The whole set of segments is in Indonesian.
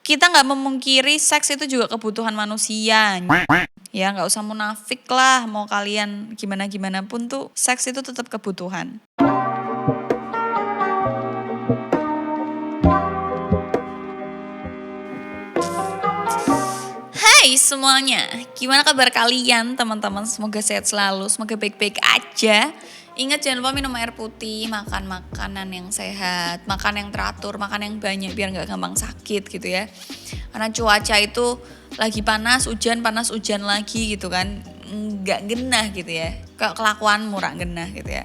Kita nggak memungkiri seks itu juga kebutuhan manusia. Ya nggak usah munafik lah, mau kalian gimana-gimana pun tuh seks itu tetap kebutuhan. Hai semuanya, gimana kabar kalian teman-teman? Semoga sehat selalu, semoga baik-baik aja. Ingat jangan lupa minum air putih, makan makanan yang sehat, makan yang teratur, makan yang banyak biar gak gampang sakit gitu ya. Karena cuaca itu lagi panas hujan lagi gitu kan, gak genah gitu ya. Kayak kelakuan murah genah gitu ya.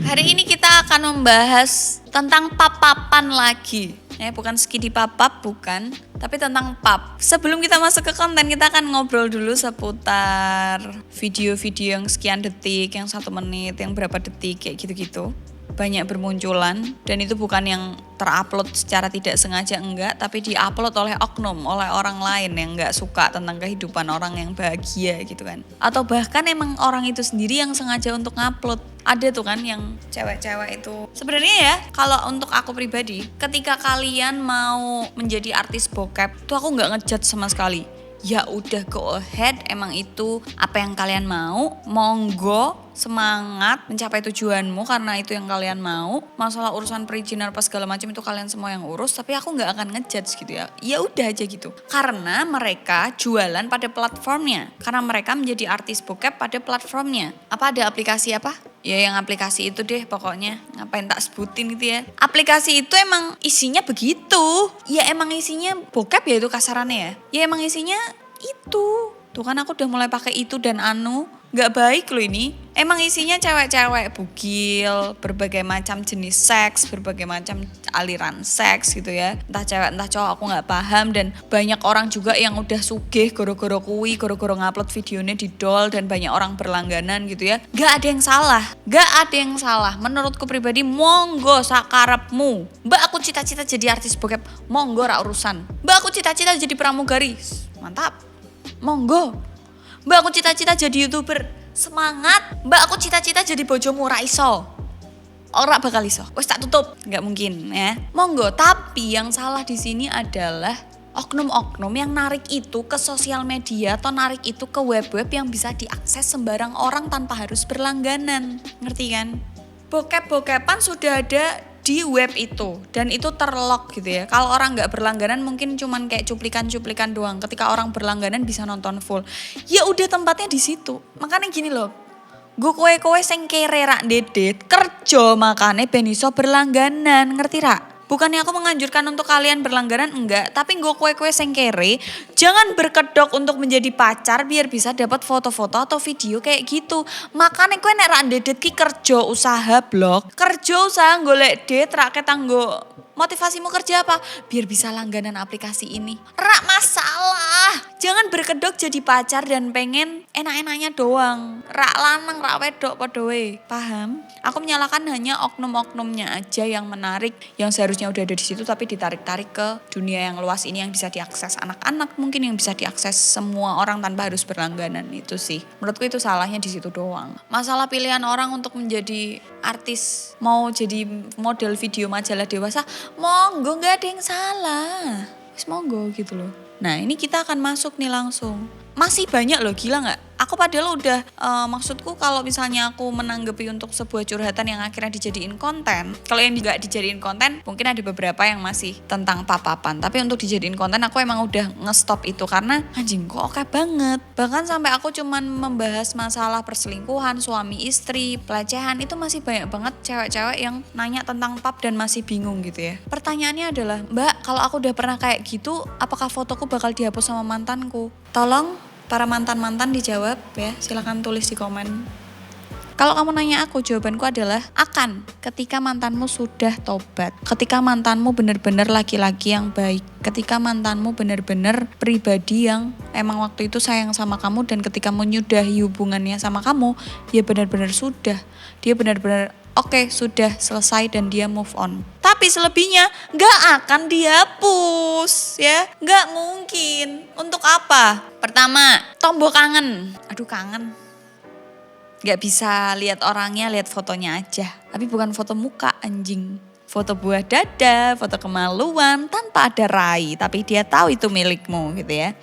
Hari ini kita akan membahas tentang papapan lagi. Bukan skidi papap, bukan. Tapi tentang pap. Sebelum kita masuk ke konten, kita akan ngobrol dulu seputar video-video yang sekian detik, yang 1 menit, yang berapa detik, kayak gitu-gitu. Banyak bermunculan, dan itu bukan yang terupload secara tidak sengaja, enggak, tapi diupload oleh oknum, oleh orang lain yang enggak suka tentang kehidupan orang yang bahagia gitu kan. Atau bahkan emang orang itu sendiri yang sengaja untuk ngupload. Ada tuh kan yang cewek-cewek itu. Sebenarnya ya, kalau untuk aku pribadi, ketika kalian mau menjadi artis bokep, tuh aku enggak ngejudge sama sekali. Ya udah, go ahead, emang itu apa yang kalian mau, monggo, semangat mencapai tujuanmu karena itu yang kalian mau. Masalah urusan perizinan apa segala macam itu kalian semua yang urus, tapi aku nggak akan ngejudge gitu ya. Ya udah aja gitu. Karena mereka jualan pada platformnya, karena mereka menjadi artis bokep pada platformnya. Apa ada aplikasi apa? Ya yang aplikasi itu deh pokoknya, ngapain tak sebutin gitu ya. Aplikasi itu emang isinya begitu. Ya emang isinya bokep ya itu kasarannya ya. Ya emang isinya itu. Tuh kan aku udah mulai pakai itu dan anu. Gak baik loh ini. Emang isinya cewek-cewek bugil, berbagai macam jenis seks, berbagai macam aliran seks gitu ya. Entah cewek entah cowok aku gak paham. Dan banyak orang juga yang udah sugih goro-goro kuwi, goro-goro ngupload videonya di doll. Dan banyak orang berlangganan gitu ya. Gak ada yang salah, gak ada yang salah. Menurutku pribadi monggo sakarepmu. Mbak aku cita-cita jadi artis bokep, monggo ra urusan. Mbak aku cita-cita jadi pramugari, mantap, monggo. Mbak aku cita-cita jadi YouTuber, semangat. Mbak aku cita-cita jadi bojomu, ra iso. Ora bakal iso. Wes tak tutup, nggak mungkin ya. Monggo, tapi yang salah di sini adalah oknum-oknum yang narik itu ke sosial media atau narik itu ke web-web yang bisa diakses sembarang orang tanpa harus berlangganan. Ngerti kan? Bokep-bokepan sudah ada di web itu dan itu terlock gitu ya. Kalau orang nggak berlangganan mungkin cuman kayak cuplikan-cuplikan doang. Ketika orang berlangganan bisa nonton full. Ya udah tempatnya di situ. Makanya gini loh. Gue kowe sing kere rak dedet kerja makane ben iso berlangganan, ngerti rak? Bukannya aku menganjurkan untuk kalian berlangganan, enggak. Tapi gue kue sing kere, jangan berkedok untuk menjadi pacar biar bisa dapat foto-foto atau video kayak gitu. Makanya kue nek rak dedet ki kerja usaha blog. Kerja usaha golek det rak ketanggo. Motivasimu kerja apa? Biar bisa langganan aplikasi ini. Rak masalah. Jangan berkedok jadi pacar dan pengen enak-enaknya doang. Rak lanang, rak wedok podowe. Paham? Aku menyalahkan hanya oknum-oknumnya aja yang menarik, yang seharusnya udah ada di situ tapi ditarik-tarik ke dunia yang luas ini yang bisa diakses anak-anak, mungkin yang bisa diakses semua orang tanpa harus berlangganan. Itu sih. Menurutku itu salahnya di situ doang. Masalah pilihan orang untuk menjadi artis, mau jadi model video majalah dewasa, monggo, gak ada yang salah. Wis monggo gitu loh. Nah ini kita akan masuk nih langsung. Masih banyak loh, gila gak? Aku padahal udah, maksudku kalau misalnya aku menanggapi untuk sebuah curhatan yang akhirnya dijadiin konten. Kalau yang gak dijadiin konten, mungkin ada beberapa yang masih tentang papapan. Tapi untuk dijadiin konten aku emang udah nge-stop itu. Karena anjing kok oke banget. Bahkan sampai aku cuman membahas masalah perselingkuhan, suami istri, pelecehan. Itu masih banyak banget cewek-cewek yang nanya tentang pap dan masih bingung gitu ya. Pertanyaannya adalah, Mbak kalau aku udah pernah kayak gitu, apakah fotoku bakal dihapus sama mantanku? Tolong para mantan-mantan dijawab ya, silakan tulis di komen. Kalau kamu nanya aku, jawabanku adalah akan ketika mantanmu sudah tobat. Ketika mantanmu benar-benar laki-laki yang baik. Ketika mantanmu benar-benar pribadi yang emang waktu itu sayang sama kamu dan ketika menyudahi hubungannya sama kamu, ya benar-benar sudah. Dia benar-benar oke, sudah selesai dan dia move on. Tapi selebihnya gak akan dihapus ya. Gak mungkin. Untuk apa? Pertama, tombol kangen. Aduh kangen. Gak bisa lihat orangnya, lihat fotonya aja. Tapi bukan foto muka anjing. foto buah dada, foto kemaluan tanpa ada rai, tapi dia tahu itu milikmu gitu ya.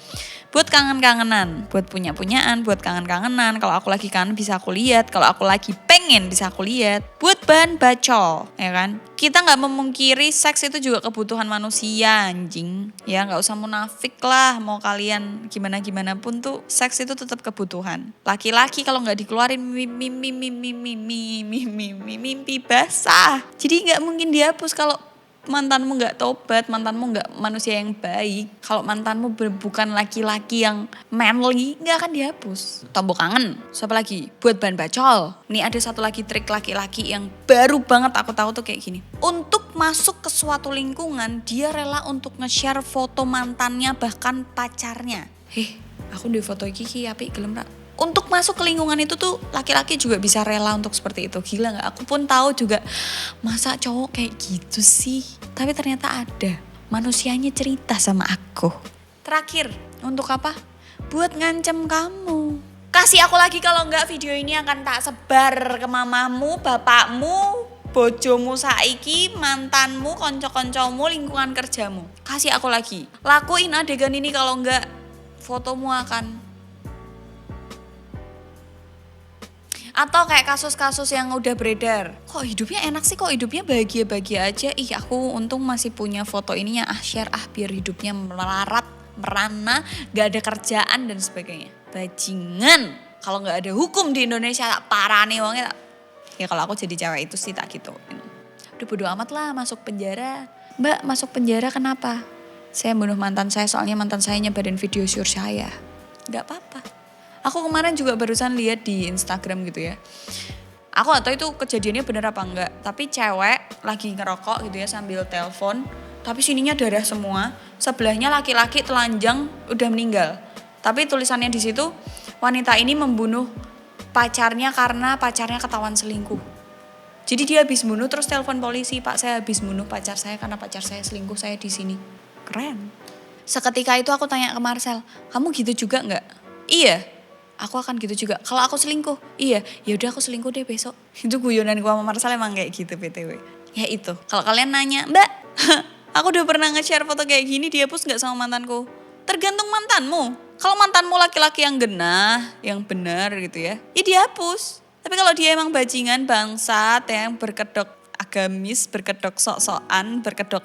Buat kangen-kangenan, buat punya-punyaan, buat kangen-kangenan. Kalau aku lagi kangen bisa aku lihat, kalau aku lagi pengen bisa aku lihat. Buat bahan bacol, ya kan? Kita nggak memungkiri seks itu juga kebutuhan manusia, anjing. Ya nggak usah munafik lah, mau kalian gimana-gimana pun tuh seks itu tetap kebutuhan. Laki-laki kalau nggak dikeluarin mimpi basah. Jadi nggak mungkin dihapus kalau mantanmu nggak tobat, mantanmu nggak manusia yang baik. Kalau mantanmu bukan laki-laki yang manly, nggak akan dihapus. Tombol kangen, siapa lagi? Buat bahan bacol. Nih ada satu lagi trik laki-laki yang baru banget aku tahu tuh kayak gini. Untuk masuk ke suatu lingkungan, dia rela untuk nge-share foto mantannya bahkan pacarnya. Aku di foto iki apik gelem ra. Untuk masuk ke lingkungan itu tuh laki-laki juga bisa rela untuk seperti itu. Gila gak? Aku pun tahu juga masa cowok kayak gitu sih. Tapi ternyata ada. Manusianya cerita sama aku. Terakhir, untuk apa? Buat ngancem kamu. Kasih aku lagi kalau enggak video ini akan tak sebar ke mamamu, bapakmu, bojomu saiki, mantanmu, konco-koncomu, lingkungan kerjamu. Kasih aku lagi. Lakuin adegan ini kalau enggak fotomu akan. Atau kayak kasus-kasus yang udah beredar. Kok hidupnya enak sih, kok hidupnya bahagia-bahagia aja. Aku untung masih punya foto ininya. Share biar hidupnya melarat, merana, gak ada kerjaan dan sebagainya. Bajingan. Kalau gak ada hukum di Indonesia tak parah nih wongnya. Ya kalau aku jadi cewek itu sih tak gituin. Udah bodo amat lah masuk penjara. Mbak masuk penjara kenapa? Saya bunuh mantan saya soalnya mantan saya nyebarin video syur saya. Gak apa-apa. Aku kemarin juga barusan lihat di Instagram gitu ya. Aku gak tahu itu kejadiannya bener apa enggak. Tapi cewek lagi ngerokok gitu ya sambil telepon. Tapi sininya darah semua. Sebelahnya laki-laki telanjang udah meninggal. Tapi tulisannya di situ wanita ini membunuh pacarnya karena pacarnya ketahuan selingkuh. Jadi dia habis bunuh terus telepon polisi. Pak saya habis bunuh pacar saya karena pacar saya selingkuh, saya di sini. Keren. Seketika itu aku tanya ke Marcel, kamu gitu juga enggak? Iya. Aku akan gitu juga. Kalau aku selingkuh, iya, ya udah aku selingkuh deh besok. Itu guyonan gua sama Marcel emang kayak gitu BTW. Ya itu. Kalau kalian nanya, Mbak, aku udah pernah nge-share foto kayak gini dihapus nggak sama mantanku? Tergantung mantanmu. Kalau mantanmu laki-laki yang genah, yang benar gitu ya dihapus. Tapi kalau dia emang bajingan, bangsat, yang berkedok agamis, berkedok sok-sokan, berkedok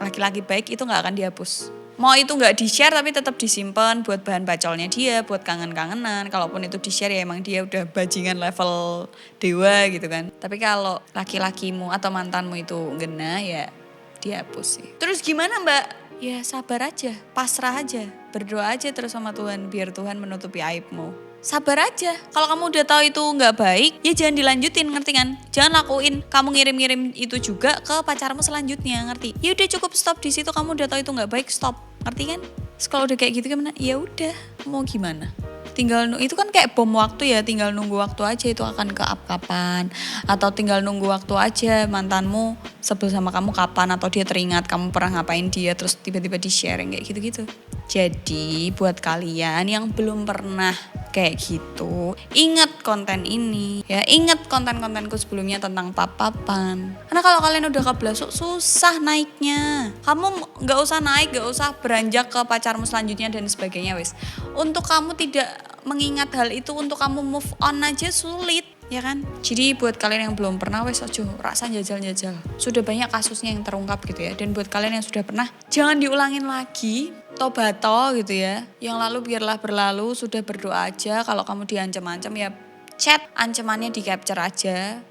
laki-laki baik, itu nggak akan dihapus. Mau itu nggak di-share tapi tetap disimpan buat bahan bacolnya dia, buat kangen-kangenan. Kalaupun itu di-share ya emang dia udah bajingan level dewa gitu kan. Tapi kalau laki-lakimu atau mantanmu itu ngena ya dihapus sih. Terus gimana Mbak? Ya sabar aja, pasrah aja, berdoa aja terus sama Tuhan biar Tuhan menutupi aibmu. Sabar aja. Kalau kamu udah tahu itu nggak baik, ya jangan dilanjutin, ngerti kan? Jangan lakuin. Kamu ngirim-ngirim itu juga ke pacarmu selanjutnya, ngerti? Ya udah cukup stop di situ. Kamu udah tahu itu nggak baik, stop, ngerti kan? Terus kalau udah kayak gitu gimana? Ya udah, mau gimana? Tinggal itu kan kayak bom waktu ya, tinggal nunggu waktu aja itu akan ke up kapan, atau tinggal nunggu waktu aja mantanmu sebel sama kamu kapan, atau dia teringat kamu pernah ngapain dia terus tiba-tiba di sharing kayak gitu-gitu. Jadi buat kalian yang belum pernah kayak gitu, ingat konten ini ya, ingat konten-kontenku sebelumnya tentang papapan. Karena kalau kalian udah keblasuk susah naiknya. Kamu nggak usah naik, nggak usah beranjak ke pacarmu selanjutnya dan sebagainya wes. Untuk kamu tidak mengingat hal itu, untuk kamu move on aja sulit. Ya kan? Jadi buat kalian yang belum pernah wes ojo rasa jajal-jajal. Sudah banyak kasusnya yang terungkap gitu ya. Dan buat kalian yang sudah pernah, jangan diulangin lagi. Tobato gitu ya. Yang lalu biarlah berlalu, sudah berdoa aja. Kalau kamu diancam-ancam ya chat ancamannya di capture aja.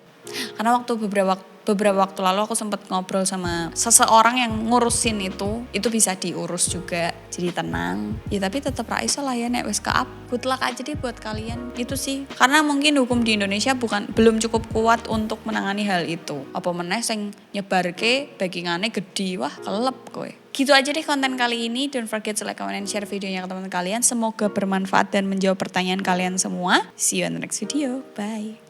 Karena waktu beberapa waktu lalu aku sempat ngobrol sama seseorang yang ngurusin itu bisa diurus juga. Jadi tenang. Ya tapi tetap ra iso lah ya nek wis ke-up. Good luck aja deh buat kalian. Itu sih. Karena mungkin hukum di Indonesia belum cukup kuat untuk menangani hal itu. Apa meneh sing nyebarke baggingane gede, wah kelep kowe. Gitu aja deh konten kali ini. Don't forget to like, comment, and share videonya ke teman-teman kalian. Semoga bermanfaat dan menjawab pertanyaan kalian semua. See you on the next video. Bye.